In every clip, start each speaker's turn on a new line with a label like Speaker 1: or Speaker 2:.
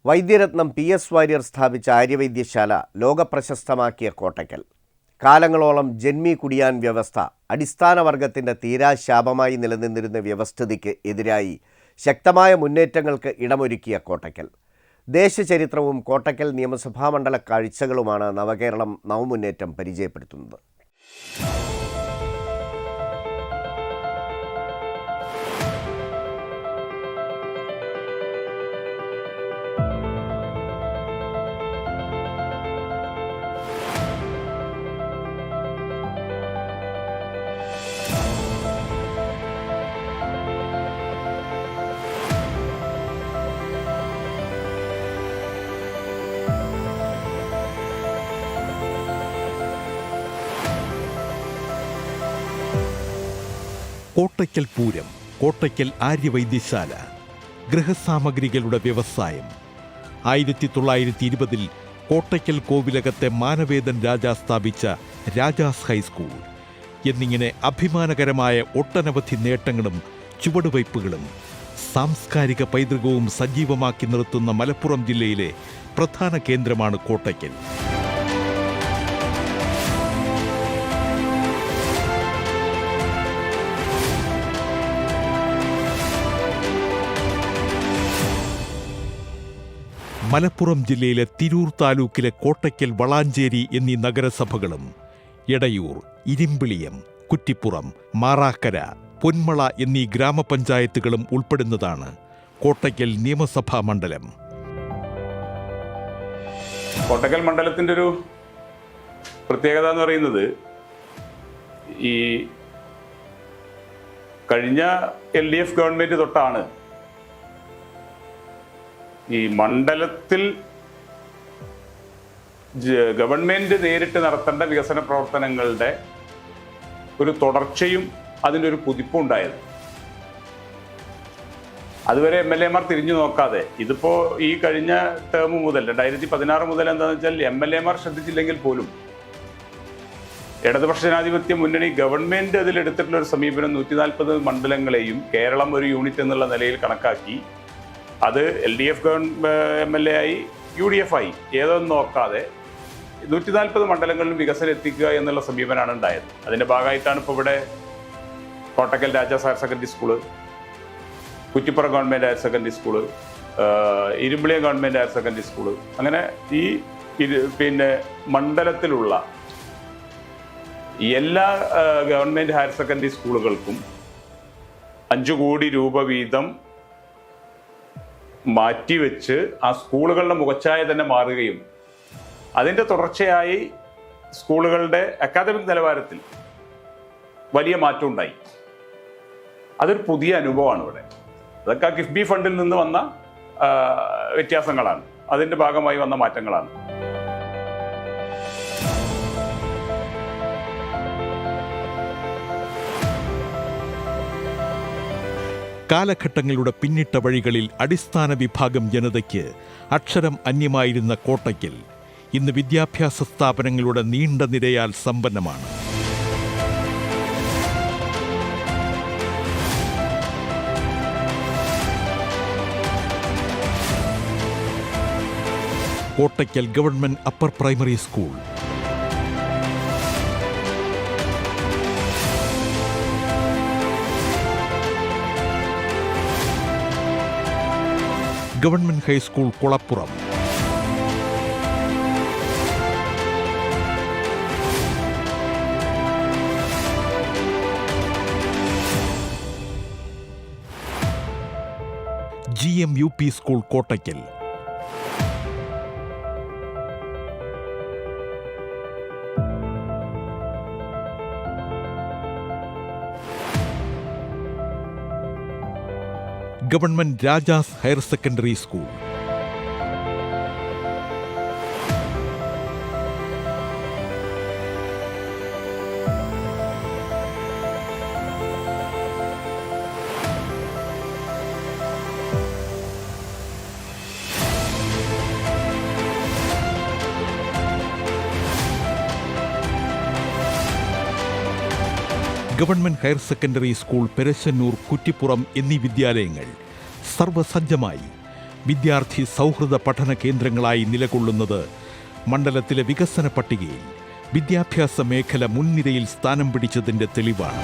Speaker 1: Vaidyaratnam PS Warrier സ്ഥാപിച്ച ആര്യവൈദ്യശാല ലോകപ്രശസ്തമാക്കിയ കോട്ടയ്ക്കൽ. കാലങ്ങളോളം ജന്മി കുടിയാൻ വ്യവസ്ഥ അടിസ്ഥാന വർഗത്തിൻ്റെ തീരാശാപമായി നിലനിന്നിരുന്ന വ്യവസ്ഥിതിക്ക് എതിരായി ശക്തമായ മുന്നേറ്റങ്ങൾക്ക് ഇടമൊരുക്കിയ കോട്ടയ്ക്കൽ. ദേശചരിത്രവും കോട്ടയ്ക്കൽ നിയമസഭാ മണ്ഡല കാഴ്ചകളുമാണ് നവകേരളം നവമുന്നേറ്റം പരിചയപ്പെടുത്തുന്നത്.
Speaker 2: കോട്ടയ്ക്കൽ പൂരം, കോട്ടയ്ക്കൽ ആര്യവൈദ്യശാല, ഗൃഹസാമഗ്രികളുടെ വ്യവസായം. 1920 കോട്ടയ്ക്കൽ കോവിലകത്തെ മാനവേദൻ രാജ സ്ഥാപിച്ച രാജാസ് ഹൈസ്കൂൾ എന്നിങ്ങനെ അഭിമാനകരമായ ഒട്ടനവധി നേട്ടങ്ങളും ചുവടുവയ്പ്പുകളും സാംസ്കാരിക പൈതൃകവും സജീവമാക്കി നിർത്തുന്ന മലപ്പുറം ജില്ലയിലെ പ്രധാന കേന്ദ്രമാണ് കോട്ടയ്ക്കൽ. മലപ്പുറം ജില്ലയിലെ തിരൂർ താലൂക്കിലെ കോട്ടയ്ക്കൽ, വളാഞ്ചേരി എന്നീ നഗരസഭകളും എടയൂർ, ഇരിമ്പിളിയം, കുറ്റിപ്പുറം, മാറാക്കര, പൊന്മള എന്നീ ഗ്രാമപഞ്ചായത്തുകളും ഉൾപ്പെടുന്നതാണ് കോട്ടയ്ക്കൽ നിയമസഭാ മണ്ഡലം.
Speaker 3: കോട്ടയ്ക്കൽ മണ്ഡലത്തിൻ്റെ ഒരു പ്രത്യേകത എന്ന് പറയുന്നത്, ഈ കഴിഞ്ഞ LDF ഗവൺമെൻറ് തൊട്ടാണ് ഈ മണ്ഡലത്തിൽ ഗവൺമെൻറ് നേരിട്ട് നടത്തേണ്ട വികസന പ്രവർത്തനങ്ങളുടെ ഒരു തുടർച്ചയും അതിൻ്റെ ഒരു കുതിപ്പും ഉണ്ടായത്. അതുവരെ MLA മാർ തിരിഞ്ഞു നോക്കാതെ, ഇതിപ്പോൾ ഈ കഴിഞ്ഞ ടേം മുതൽ 2016 മുതൽ എന്താണെന്ന് വെച്ചാൽ MLA മാർ ശ്രദ്ധിച്ചില്ലെങ്കിൽ പോലും ഇടതുപക്ഷ ജനാധിപത്യ മുന്നണി ഗവൺമെൻറ് അതിലെടുത്തിട്ടുള്ള ഒരു സമീപനം 140 മണ്ഡലങ്ങളെയും കേരളം ഒരു യൂണിറ്റ് എന്നുള്ള നിലയിൽ കണക്കാക്കി അത് LDF MLA ആയി UDF ആയി ഏതൊന്നും നോക്കാതെ 140 മണ്ഡലങ്ങളിലും വികസനം എത്തിക്കുക എന്നുള്ള സമീപനമാണ് ഉണ്ടായത്. അതിൻ്റെ ഭാഗമായിട്ടാണ് ഇപ്പോൾ ഇവിടെ Kottakkal Rajas higher secondary school, Kuttippuram government higher secondary school, Irimbiliyam government higher secondary school, അങ്ങനെ ഈ മണ്ഡലത്തിലുള്ള എല്ലാ ഗവൺമെൻറ് ഹയർ സെക്കൻഡറി സ്കൂളുകൾക്കും 5 കോടി രൂപ വീതം മാറ്റിവെച്ച് ആ സ്കൂളുകളുടെ മുഖച്ഛായ തന്നെ മാറുകയും അതിൻ്റെ തുടർച്ചയായി സ്കൂളുകളുടെ അക്കാദമിക് നിലവാരത്തിൽ വലിയ മാറ്റം ഉണ്ടായി. അതൊരു പുതിയ അനുഭവമാണ് ഇവിടെ. അതൊക്കെ കിഫ്ബി ഫണ്ടിൽ നിന്ന് വന്ന വ്യത്യാസങ്ങളാണ്, അതിൻ്റെ ഭാഗമായി വന്ന മാറ്റങ്ങളാണ്.
Speaker 2: കാലഘട്ടങ്ങളുടെ പിന്നിട്ട വഴികളിൽ അടിസ്ഥാന വിഭാഗം ജനതയ്ക്ക് അക്ഷരം അന്യമായിരുന്ന കോട്ടയ്ക്കൽ ഇന്ന് വിദ്യാഭ്യാസ സ്ഥാപനങ്ങളുടെ നീണ്ട നിരയാൽ സമ്പന്നമാണ്. Kottakkal government upper primary school, government high school Kulappuram, GM UP school Kottakkal, government Rajas higher secondary school, government higher secondary school, Perasannur, Kuttippuram എന്നീ വിദ്യാലയങ്ങൾ സർവസജ്ജമായി വിദ്യാർത്ഥി സൗഹൃദ പഠന കേന്ദ്രങ്ങളായി നിലകൊള്ളുന്നത് മണ്ഡലത്തിലെ വികസന പട്ടികയിൽ വിദ്യാഭ്യാസ മേഖല മുൻനിരയിൽ സ്ഥാനം പിടിച്ചതിന്റെ തെളിവാണ്.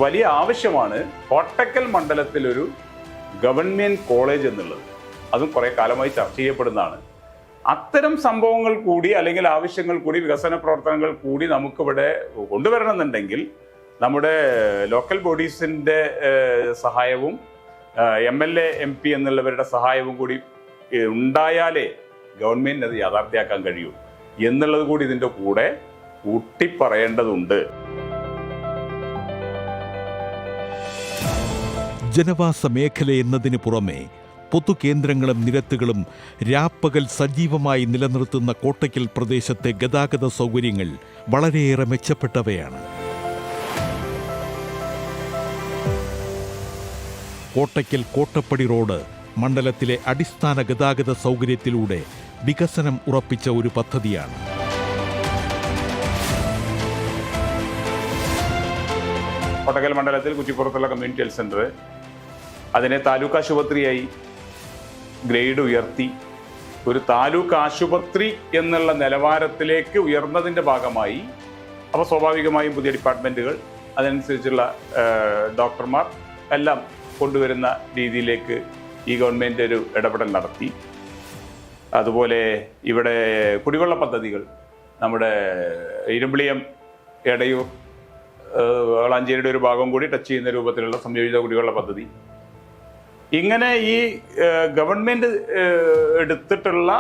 Speaker 3: വലിയ ആവശ്യമാണ് കോട്ടക്കൽ മണ്ഡലത്തിലൊരു ഗവൺമെൻറ് കോളേജ് എന്നുള്ളത്. അതും കുറേ കാലമായി ചർച്ച ചെയ്യപ്പെടുന്നതാണ്. അത്തരം സംഭവങ്ങൾ കൂടി അല്ലെങ്കിൽ ആവശ്യങ്ങൾ കൂടി വികസന പ്രവർത്തനങ്ങൾ കൂടി നമുക്കിവിടെ കൊണ്ടുവരണമെന്നുണ്ടെങ്കിൽ നമ്മുടെ ലോക്കൽ ബോഡീസിൻ്റെ സഹായവും MLA MP എന്നുള്ളവരുടെ സഹായവും കൂടി ഉണ്ടായാലേ ഗവൺമെൻറ് അത് യാഥാർത്ഥ്യമാക്കാൻ കഴിയൂ എന്നുള്ളത് കൂടി ഇതിൻ്റെ കൂടെ കൂട്ടിപ്പറയേണ്ടതുണ്ട്.
Speaker 2: ജനവാസ മേഖല എന്നതിനു പുറമെ പൊതുകേന്ദ്രങ്ങളും നിരത്തുകളും രാപ്പകൽ സജീവമായി നിലനിർത്തുന്ന കോട്ടയ്ക്കൽ പ്രദേശത്തെ ഗതാഗത സൗകര്യങ്ങൾ വളരെയേറെ മെച്ചപ്പെട്ടവയാണ്. കോട്ടയ്ക്കൽ കോട്ടപ്പടി റോഡ് മണ്ഡലത്തിലെ അടിസ്ഥാന ഗതാഗത സൗകര്യത്തിലൂടെ വികസനം ഉറപ്പിച്ച ഒരു പദ്ധതിയാണ്.
Speaker 3: കോട്ടക്കൽ മണ്ഡലത്തിൽ കുറ്റിപ്പുറത്തുള്ള കമ്മ്യൂണിറ്റി ഹെൽത്ത് സെൻ്റർ അതിനെ താലൂക്ക് ആശുപത്രിയായി ഗ്രേഡ് ഉയർത്തി ഒരു താലൂക്ക് ആശുപത്രി എന്നുള്ള നിലവാരത്തിലേക്ക് ഉയർന്നതിൻ്റെ ഭാഗമായി അപ്പോൾ സ്വാഭാവികമായും പുതിയ ഡിപ്പാർട്ട്മെൻറ്റുകൾ അതനുസരിച്ചുള്ള ഡോക്ടർമാർ എല്ലാം കൊണ്ടുവരുന്ന രീതിയിലേക്ക് ഈ ഗവൺമെൻറ് ഒരു ഇടപെടൽ നടത്തി. അതുപോലെ ഇവിടെ കുടിവെള്ള പദ്ധതികൾ നമ്മുടെ ഇരുമ്പിളിയം എടയൂർ വളാഞ്ചേരിയുടെ ഒരു ഭാഗം കൂടി ടച്ച് ചെയ്യുന്ന രൂപത്തിലുള്ള സംയോജിത കുടിവെള്ള പദ്ധതി, ഇങ്ങനെ ഈ ഗവൺമെൻറ് എടുത്തിട്ടുള്ള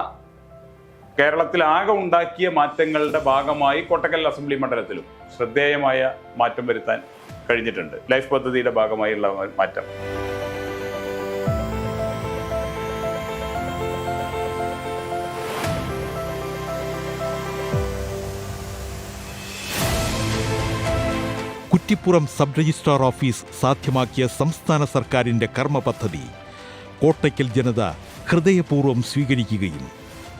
Speaker 3: കേരളത്തിലാകെ ഉണ്ടാക്കിയ മാറ്റങ്ങളുടെ ഭാഗമായി കോട്ടക്കൽ അസംബ്ലി മണ്ഡലത്തിലും ശ്രദ്ധേയമായ മാറ്റം വരുത്താൻ കഴിഞ്ഞിട്ടുണ്ട്. ലൈഫ് പദ്ധതിയുടെ ഭാഗമായുള്ള മാറ്റം.
Speaker 2: കുറ്റിപ്പുറം സബ് രജിസ്ട്രാർ ഓഫീസ് സാധ്യമാക്കിയ സംസ്ഥാന സർക്കാരിന്റെ കർമ്മ പദ്ധതി കോട്ടയ്ക്കൽ ജനത ഹൃദയപൂർവ്വം സ്വീകരിക്കുകയും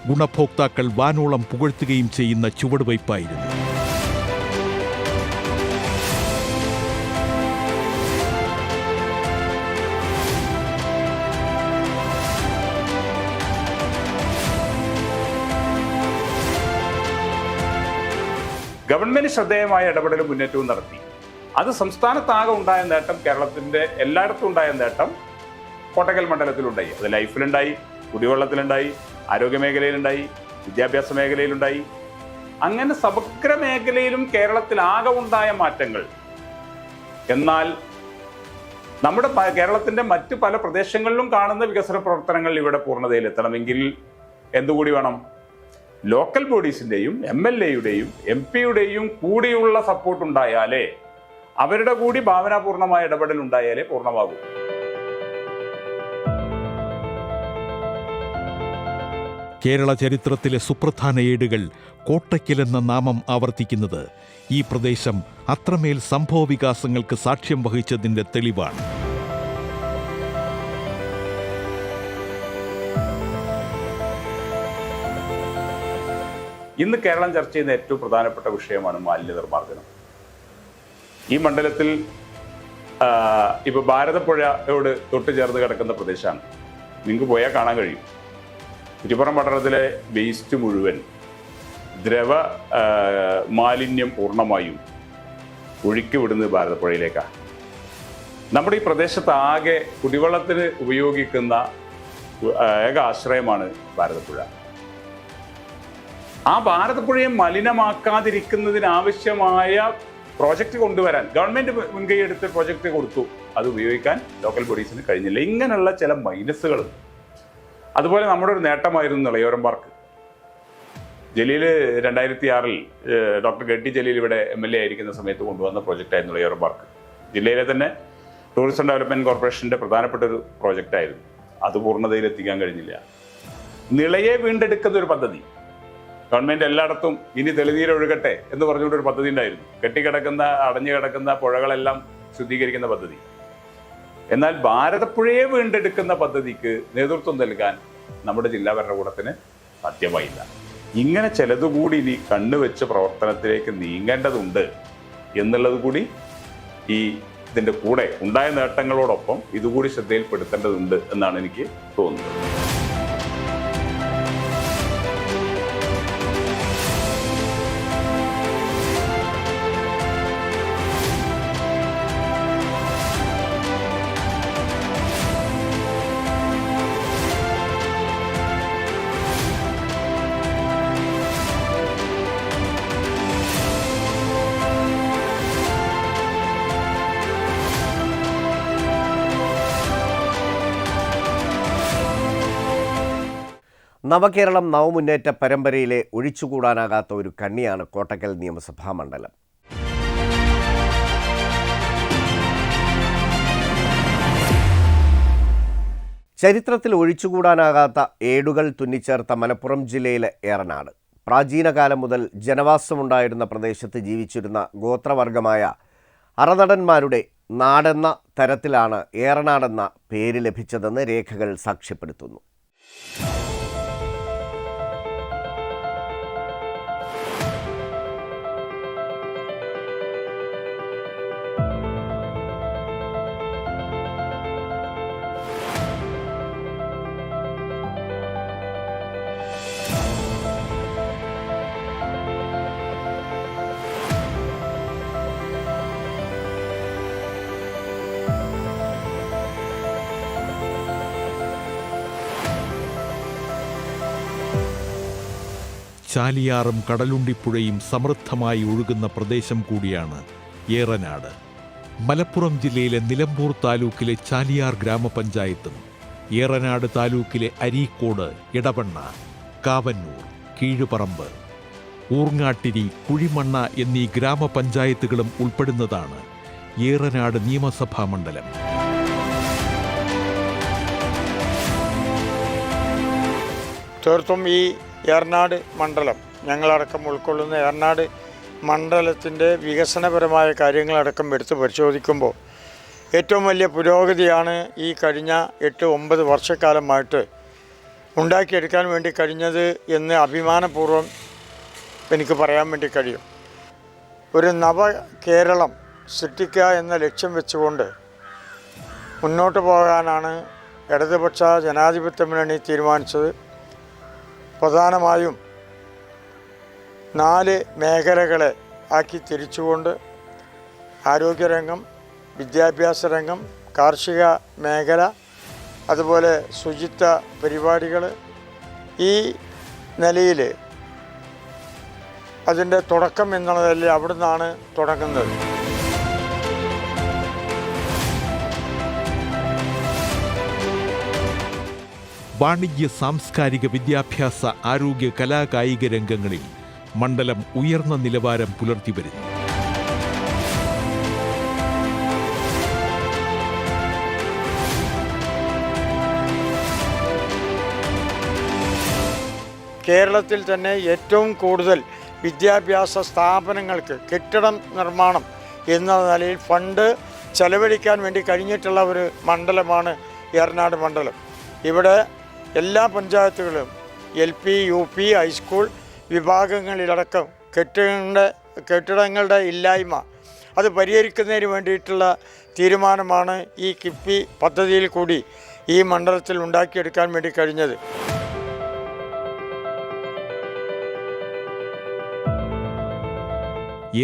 Speaker 2: ഗുണഭോക്താക്കൾ വാനോളം പുകഴ്ത്തുകയും ചെയ്യുന്ന ചുവടുവയ്പായിരുന്നു.
Speaker 3: ഗവൺമെന്റ് ശ്രദ്ധേയമായ ഇടപെടലും മുന്നേറ്റവും നടത്തി. അത് സംസ്ഥാനത്താകെ ഉണ്ടായ നേട്ടം, കേരളത്തിന്റെ എല്ലായിടത്തും ഉണ്ടായ നേട്ടം കോട്ടക്കൽ മണ്ഡലത്തിലുണ്ടായി. അത് ലൈഫിലുണ്ടായി, കുടിവെള്ളത്തിലുണ്ടായി, ആരോഗ്യ മേഖലയിലുണ്ടായി, വിദ്യാഭ്യാസ മേഖലയിലുണ്ടായി. അങ്ങനെ സമഗ്ര മേഖലയിലും കേരളത്തിലാകെ ഉണ്ടായ മാറ്റങ്ങൾ. എന്നാൽ നമ്മുടെ കേരളത്തിന്റെ മറ്റ് പല പ്രദേശങ്ങളിലും കാണുന്ന വികസന പ്രവർത്തനങ്ങൾ ഇവിടെ പൂർണ്ണതയിലെത്തണമെങ്കിൽ എന്തുകൂടി വേണം? ലോക്കൽ ബോഡീസിൻ്റെയും MLAയുടെയും MP-യുടെയും കൂടിയുള്ള സപ്പോർട്ട് ഉണ്ടായാലേ, അവരുടെ കൂടി ഭാവനാപൂർണമായ ഇടപെടൽ ഉണ്ടായാലേ പൂർണ്ണമാകൂ.
Speaker 2: കേരള ചരിത്രത്തിലെ സുപ്രധാന ഏടുകൾ കോട്ടയ്ക്കൽ എന്ന നാമം ആവർത്തിക്കുന്നത് ഈ പ്രദേശം അത്രമേൽ സംഭവവികാസങ്ങൾക്ക് സാക്ഷ്യം വഹിച്ചതിന്റെ തെളിവാണ്.
Speaker 3: ഇന്ന് കേരളം ചർച്ച ചെയ്യുന്ന ഏറ്റവും പ്രധാനപ്പെട്ട വിഷയമാണ് മാലിന്യ നിർമ്മാർജ്ജനം. ഈ മണ്ഡലത്തിൽ ഇപ്പോൾ ഭാരതപ്പുഴയോട് തൊട്ട് ചേർന്ന് കിടക്കുന്ന പ്രദേശമാണ്. നിങ്ങൾക്ക് പോയാൽ കാണാൻ കഴിയും. കുറ്റിപ്പുറം പട്ടണത്തിലെ വേസ്റ്റ് മുഴുവൻ ദ്രവ മാലിന്യം പൂർണ്ണമായും ഒഴുക്കി വിടുന്നത് ഭാരതപ്പുഴയിലേക്കാണ്. നമ്മുടെ ഈ പ്രദേശത്ത് ആകെ കുടിവെള്ളത്തിന് ഉപയോഗിക്കുന്ന ഏക ആശ്രയമാണ് ഭാരതപ്പുഴ. ആ ഭാരതപ്പുഴയെ മലിനമാക്കാതിരിക്കുന്നതിനാവശ്യമായ പ്രോജക്റ്റ് കൊണ്ടുവരാൻ ഗവൺമെന്റ് മുൻകൈയെടുത്ത് പ്രോജക്റ്റ് കൊടുത്തു. അത് ഉപയോഗിക്കാൻ ലോക്കൽ ബോഡീസിന് കഴിഞ്ഞില്ല. ഇങ്ങനെയുള്ള ചില മൈനസുകൾ. അതുപോലെ നമ്മുടെ ഒരു നേട്ടമായിരുന്നു നിളയോരം പാർക്ക്. ജലീൽ 2006 ഡോക്ടർ ഗഡ്ഡി ജലീൽ ഇവിടെ MLA ആയിരിക്കുന്ന സമയത്ത് കൊണ്ടുവന്ന പ്രോജക്റ്റായിരുന്നു നിളയോരം പാർക്ക്. ജില്ലയിലെ തന്നെ ടൂറിസം ഡെവലപ്മെന്റ് കോർപ്പറേഷന്റെ പ്രധാനപ്പെട്ട ഒരു പ്രോജക്റ്റായിരുന്നു. അത് പൂർണ്ണതയിലെത്തിക്കാൻ കഴിഞ്ഞില്ല. നിളയെ വീണ്ടെടുക്കുന്ന ഒരു പദ്ധതി ഗവൺമെന്റ് എല്ലായിടത്തും ഇനി തെളിനീരൊഴുകട്ടെ എന്ന് പറഞ്ഞുകൊണ്ടൊരു പദ്ധതി ഉണ്ടായിരുന്നു. കെട്ടിക്കിടക്കുന്ന അടഞ്ഞു കിടക്കുന്ന പുഴകളെല്ലാം ശുദ്ധീകരിക്കുന്ന പദ്ധതി. എന്നാൽ ഭാരതപ്പുഴയെ വീണ്ടെടുക്കുന്ന പദ്ധതിക്ക് നേതൃത്വം നൽകാൻ നമ്മുടെ ജില്ലാ ഭരണകൂടത്തിന് സാധ്യമായില്ല. ഇങ്ങനെ ചിലതുകൂടി ഇനി കണ്ണുവെച്ച് പ്രവർത്തനത്തിലേക്ക് നീങ്ങേണ്ടതുണ്ട് എന്നുള്ളത് കൂടി ഇതിൻ്റെ കൂടെ ഉണ്ടായ നേട്ടങ്ങളോടൊപ്പം ഇതുകൂടി ശ്രദ്ധയിൽപ്പെടുത്തേണ്ടതുണ്ട് എന്നാണ് എനിക്ക് തോന്നുന്നത്.
Speaker 1: നവകേരളം നവമുന്നേറ്റ പരമ്പരയിലെ ഒഴിച്ചുകൂടാനാകാത്ത ഒരു കണ്ണിയാണ് കോട്ടക്കൽ നിയമസഭാ മണ്ഡലം. ചരിത്രത്തിൽ ഒഴിച്ചുകൂടാനാകാത്ത ഏടുകൾ തുന്നിച്ചേർത്ത മലപ്പുറം ജില്ലയിലെ ഏറനാട്. പ്രാചീനകാലം മുതൽ ജനവാസമുണ്ടായിരുന്ന പ്രദേശത്ത് ജീവിച്ചിരുന്ന ഗോത്രവർഗമായ അറനടന്മാരുടെ നാടെന്ന തരത്തിലാണ് ഏറനാടെന്ന പേര് ലഭിച്ചതെന്ന് രേഖകൾ സാക്ഷ്യപ്പെടുത്തുന്നു.
Speaker 2: ചാലിയാറും കടലുണ്ടിപ്പുഴയും സമൃദ്ധമായി ഒഴുകുന്ന പ്രദേശം കൂടിയാണ് ഏറനാട്. മലപ്പുറം ജില്ലയിലെ നിലമ്പൂർ താലൂക്കിലെ ചാലിയാർ ഗ്രാമപഞ്ചായത്തും ഏറനാട് താലൂക്കിലെ അരീക്കോട്, ഇടവണ്ണ, കാവന്നൂർ, കീഴുപറമ്പ്, ഊർങ്ങാട്ടിരി, കുഴിമണ്ണ എന്നീ ഗ്രാമപഞ്ചായത്തുകളും ഉൾപ്പെടുന്നതാണ് ഏറനാട് നിയമസഭാ മണ്ഡലം.
Speaker 4: തീർത്തും ഈ ഏറനാട് മണ്ഡലം, ഞങ്ങളടക്കം ഉൾക്കൊള്ളുന്ന ഏറനാട് മണ്ഡലത്തിൻ്റെ വികസനപരമായ കാര്യങ്ങളടക്കം എടുത്ത് പരിശോധിക്കുമ്പോൾ ഏറ്റവും വലിയ പുരോഗതിയാണ് ഈ കഴിഞ്ഞ 8-9 വർഷക്കാലമായിട്ട് ഉണ്ടാക്കിയെടുക്കാൻ വേണ്ടി കഴിഞ്ഞത് എന്ന് അഭിമാനപൂർവ്വം എനിക്ക് പറയാൻ വേണ്ടി കഴിയും. ഒരു നവകേരളം സൃഷ്ടിക്കുക എന്ന ലക്ഷ്യം വെച്ചുകൊണ്ട് മുന്നോട്ട് പോകാനാണ് ഇടതുപക്ഷ ജനാധിപത്യ മുന്നണി തീരുമാനിച്ചത്. പ്രധാനമായും 4 മേഖലകളെ ആക്കി തിരിച്ചുകൊണ്ട് ആരോഗ്യരംഗം, വിദ്യാഭ്യാസ രംഗം, കാർഷിക മേഖല, അതുപോലെ ശുചിത്വ പരിപാടികൾ, ഈ നിലയിൽ അതിൻ്റെ തുടക്കം എന്നുള്ളതല്ലേ അവിടെ നിന്നാണ് തുടങ്ങുന്നത്.
Speaker 2: വാണിജ്യ, സാംസ്കാരിക, വിദ്യാഭ്യാസ, ആരോഗ്യ, കലാകായിക രംഗങ്ങളിൽ മണ്ഡലം ഉയർന്ന നിലവാരം പുലർത്തി വരുന്നു.
Speaker 4: കേരളത്തിൽ തന്നെ ഏറ്റവും കൂടുതൽ വിദ്യാഭ്യാസ സ്ഥാപനങ്ങൾക്ക് കെട്ടിടം നിർമ്മാണം എന്ന നിലയിൽ ഫണ്ട് ചെലവഴിക്കാൻ വേണ്ടി കഴിഞ്ഞിട്ടുള്ള ഒരു മണ്ഡലമാണ് ഏറനാട് മണ്ഡലം. ഇവിടെ എല്ലാ പഞ്ചായത്തുകളും LP, UP, ഹൈസ്കൂൾ വിഭാഗങ്ങളിലടക്കം കെട്ടിടങ്ങളുടെ ഇല്ലായ്മ അത് പരിഹരിക്കുന്നതിന് വേണ്ടിയിട്ടുള്ള തീരുമാനമാണ് ഈ കിഫ്ബി പദ്ധതിയിൽ കൂടി ഈ മണ്ഡലത്തിൽ ഉണ്ടാക്കിയെടുക്കാൻ വേണ്ടി കഴിഞ്ഞത്.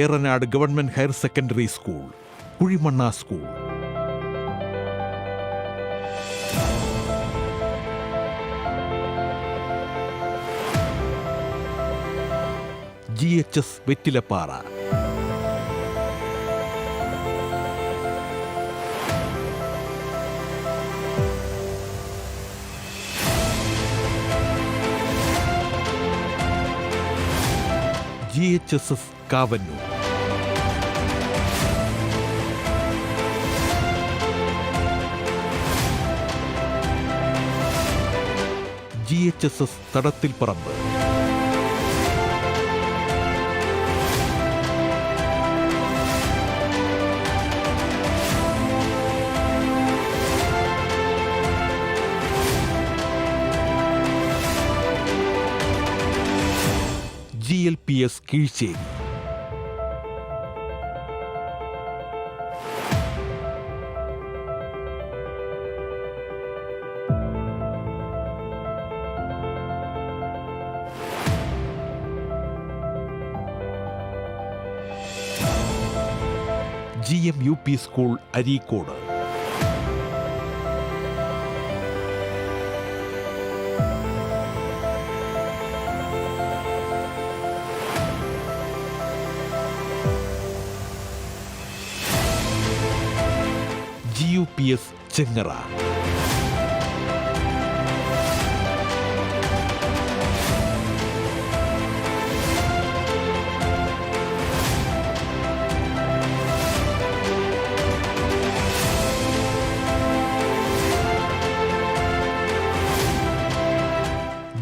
Speaker 2: Eranad government higher secondary school, Kuzhimanna school, GHS Vettilappara, GHSS Kavanoor, GHSS Thadathilparamba, GLPS Keezhissery. GMUP school Areekode. GUPS Chengara.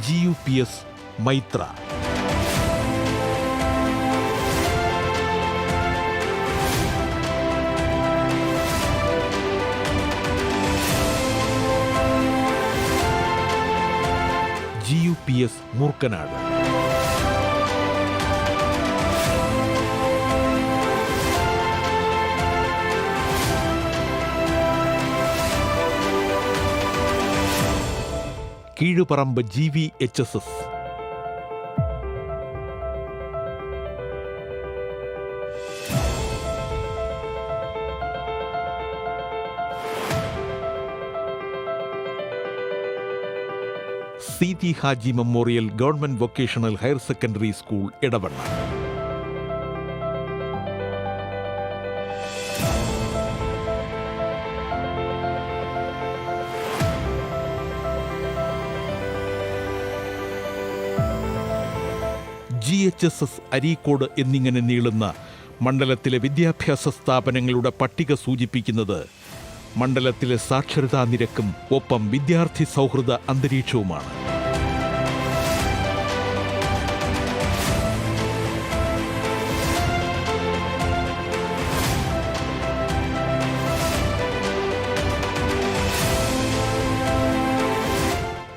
Speaker 2: GUPS Maithra. GUPS Moorkanad. Keezhuparamba GVHSS. Seethi Haji memorial government vocational higher secondary school Edavanna. GHSS Areekode എന്നിങ്ങനെ നീളുന്ന മണ്ഡലത്തിലെ വിദ്യാഭ്യാസ സ്ഥാപനങ്ങളുടെ പട്ടിക സൂചിപ്പിക്കുന്നത് മണ്ഡലത്തിലെ സാക്ഷരതാ നിരക്കും ഒപ്പം വിദ്യാർത്ഥി സൗഹൃദ അന്തരീക്ഷവുമാണ്.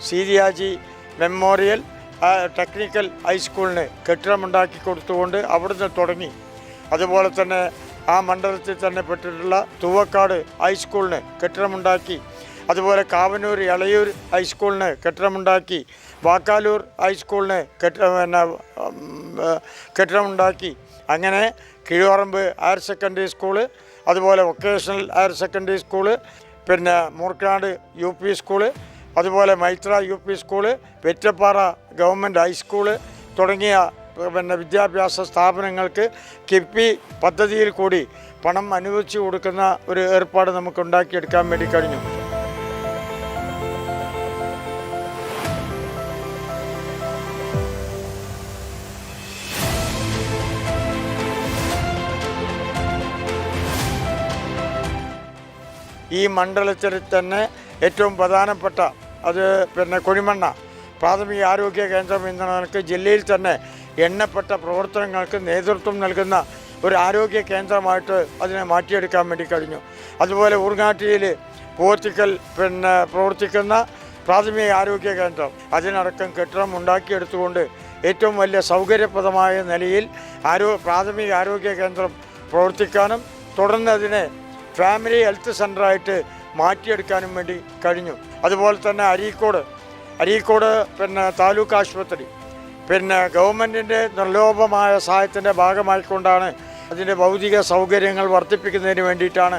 Speaker 4: സീതി ഹാജി മെമ്മോറിയൽ ടെക്നിക്കൽ ഹൈസ്കൂളിന് കെട്ടിടമുണ്ടാക്കി കൊടുത്തുകൊണ്ട് അവിടുന്ന് തുടങ്ങി. അതുപോലെ തന്നെ ആ മണ്ഡലത്തിൽ തന്നെ പെട്ടിട്ടുള്ള തൂവക്കാട് ഹൈസ്കൂളിന് കെട്ടിടമുണ്ടാക്കി. അതുപോലെ കാവനൂർ ഇളയൂർ ഹൈസ്കൂളിന് കെട്ടിടമുണ്ടാക്കി. വാക്കാലൂർ ഹൈസ്കൂളിന് കെട്ടിടമുണ്ടാക്കി. അങ്ങനെ കീഴുപറമ്പ് ഹയർ സെക്കൻഡറി സ്കൂള്, അതുപോലെ വൊക്കേഷണൽ ഹയർ സെക്കൻഡറി സ്കൂള്, പിന്നെ മൂർക്കനാട് UP സ്കൂള്, അതുപോലെ Maithra UP school, Vettappara government high school തുടങ്ങിയ വിദ്യാഭ്യാസ സ്ഥാപനങ്ങൾക്ക് കിഫ്ബി പദ്ധതിയിൽ കൂടി പണം അനുവദിച്ചു കൊടുക്കുന്ന ഒരു ഏർപ്പാട് നമുക്ക് ഉണ്ടാക്കിയെടുക്കാൻ വേണ്ടി കഴിഞ്ഞു. ഈ മണ്ഡലത്തിൽ തന്നെ ഏറ്റവും പ്രധാനപ്പെട്ട അത് കൊഴിമണ്ണ പ്രാഥമിക ആരോഗ്യ കേന്ദ്രം എന്ന നിലയ്ക്ക് ജില്ലയിൽ തന്നെ എണ്ണപ്പെട്ട പ്രവർത്തനങ്ങൾക്ക് നേതൃത്വം നൽകുന്ന ഒരു ആരോഗ്യ കേന്ദ്രമായിട്ട് അതിനെ മാറ്റിയെടുക്കാൻ വേണ്ടി കഴിഞ്ഞു. അതുപോലെ ഊർങ്ങാട്ടിയിൽ പോർത്തിക്കൽ പ്രവർത്തിക്കുന്ന പ്രാഥമിക ആരോഗ്യ കേന്ദ്രം അതിനടക്കം കെട്ടിടം ഉണ്ടാക്കിയെടുത്തുകൊണ്ട് ഏറ്റവും വലിയ സൗകര്യപ്രദമായ നിലയിൽ പ്രാഥമിക ആരോഗ്യ കേന്ദ്രം പ്രവർത്തിക്കാനും തുടർന്ന് അതിനെ ഫാമിലി ഹെൽത്ത് സെൻ്ററായിട്ട് മാറ്റിയെടുക്കാനും വേണ്ടി കഴിഞ്ഞു. അതുപോലെ തന്നെ അരീക്കോട് താലൂക്ക് ആശുപത്രി ഗവൺമെൻറ്റിൻ്റെ നിർലോഭമായ സഹായത്തിൻ്റെ ഭാഗമായിക്കൊണ്ടാണ് അതിൻ്റെ ഭൗതിക സൗകര്യങ്ങൾ വർദ്ധിപ്പിക്കുന്നതിന് വേണ്ടിയിട്ടാണ്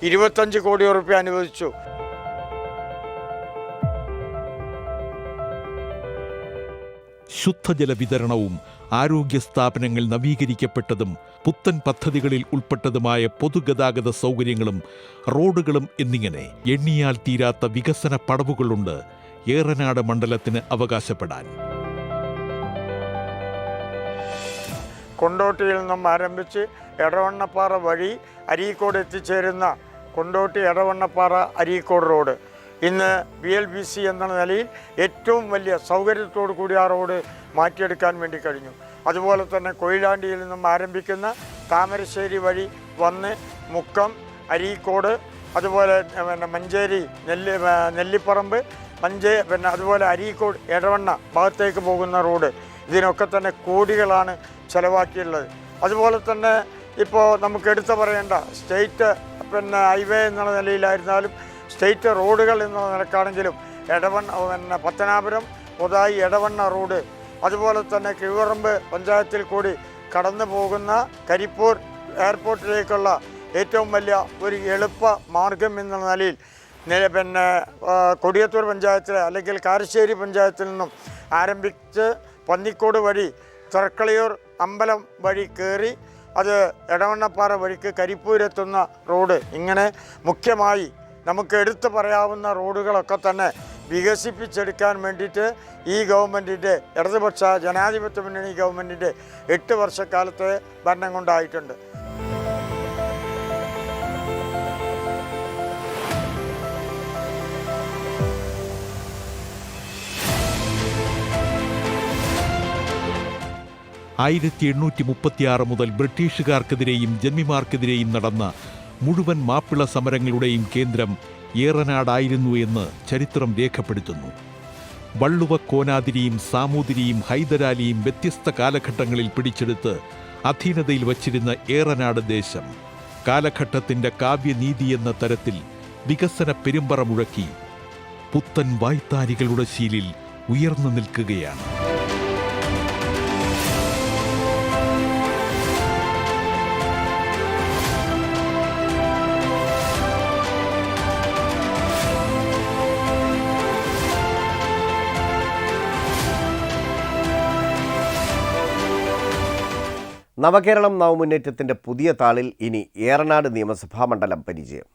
Speaker 4: 25 കോടി രൂപ അനുവദിച്ചു.
Speaker 2: ശുദ്ധജല വിതരണവും ആരോഗ്യ സ്ഥാപനങ്ങൾ നവീകരിക്കപ്പെട്ടതും പുത്തൻ പദ്ധതികളിൽ ഉൾപ്പെട്ടതുമായ പൊതുഗതാഗത സൗകര്യങ്ങളും റോഡുകളും എന്നിങ്ങനെ എണ്ണിയാൽ തീരാത്ത വികസന പടവുകളുണ്ട് ഏറനാട് മണ്ഡലത്തിന് അവകാശപ്പെടാൻ.
Speaker 4: കൊണ്ടോട്ടിയിൽ നിന്നും ആരംഭിച്ച് എടവണ്ണപ്പാറ വഴി അരീക്കോട് എത്തിച്ചേരുന്ന കൊണ്ടോട്ടി എടവണ്ണപ്പാറ അരീക്കോട് റോഡ് ഇന്ന് BLBC എന്ന നിലയിൽ ഏറ്റവും വലിയ സൗകര്യത്തോടു കൂടി ആ റോഡ് മാറ്റിയെടുക്കാൻ വേണ്ടി കഴിഞ്ഞു. അതുപോലെ തന്നെ കൊയിലാണ്ടിയിൽ നിന്നും ആരംഭിക്കുന്ന താമരശ്ശേരി വഴി വന്ന് മുക്കം, അരീക്കോട്, അതുപോലെ മഞ്ചേരി, നെല്ലിപ്പറമ്പ്, അതുപോലെ അരീക്കോട് എടവണ്ണ ഭാഗത്തേക്ക് പോകുന്ന റോഡ് ഇതിനൊക്കെ തന്നെ കോടികളാണ് ചിലവാക്കിയുള്ളത്. അതുപോലെ തന്നെ ഇപ്പോൾ നമുക്ക് എടുത്തു പറയേണ്ട സ്റ്റേറ്റ് ഹൈവേ എന്നുള്ള നിലയിലായിരുന്നാലും സ്റ്റേറ്റ് റോഡുകൾ എന്നുള്ള നിലക്കാണെങ്കിലും പത്തനാപുരം പൊതായി എടവണ്ണ റോഡ്, അതുപോലെ തന്നെ കിഴുവറമ്പ് പഞ്ചായത്തിൽ കൂടി കടന്നു പോകുന്ന കരിപ്പൂർ എയർപോർട്ടിലേക്കുള്ള ഏറ്റവും വലിയ ഒരു എളുപ്പ മാർഗം എന്ന നിലയിൽ കൊടിയത്തൂർ പഞ്ചായത്തിലെ അല്ലെങ്കിൽ കാരശ്ശേരി പഞ്ചായത്തിൽ നിന്നും ആരംഭിച്ച് പന്നിക്കോട് വഴി തർക്കളയൂർ അമ്പലം വഴി കയറി അത് എടവണ്ണപ്പാറ വഴിക്ക് കരിപ്പൂരെത്തുന്ന റോഡ്, ഇങ്ങനെ മുഖ്യമായി നമുക്ക് എടുത്തു പറയാവുന്ന റോഡുകളൊക്കെ തന്നെ വികസിപ്പിച്ചെടുക്കാൻ വേണ്ടിയിട്ട് ഈ ഗവൺമെൻറ്റിൻ്റെ ഇടതുപക്ഷ ജനാധിപത്യ മുന്നണി ഗവൺമെൻറ്റിൻ്റെ 8 വർഷക്കാലത്തെ ഭരണം കൊണ്ടായിട്ടുണ്ട്.
Speaker 2: മുതൽ ബ്രിട്ടീഷുകാർക്കെതിരെയും ജന്മിമാർക്കെതിരെയും നടന്ന മുഴുവൻ മാപ്പിള സമരങ്ങളുടെയും കേന്ദ്രം ഏറനാടായിരുന്നു എന്ന് ചരിത്രം രേഖപ്പെടുത്തുന്നു. വള്ളുവ കോനാതിരിയും സാമൂതിരിയും ഹൈദരാലിയും വ്യത്യസ്ത കാലഘട്ടങ്ങളിൽ പിടിച്ചെടുത്ത് അധീനതയിൽ വച്ചിരുന്ന ഏറനാട് ദേശം കാലഘട്ടത്തിൻ്റെ കാവ്യനീതി എന്ന തരത്തിൽ വികസന പെരുമ്പറ മുഴക്കി പുത്തൻ വായ്ത്താരികളുടെ ശീലിൽ ഉയർന്നു നിൽക്കുകയാണ്.
Speaker 1: നവകേരളം നവമുന്നേറ്റത്തിൻ്റെ പുതിയ താളിൽ ഇനി ഏറനാട് നിയമസഭാ മണ്ഡലം പരിചയം.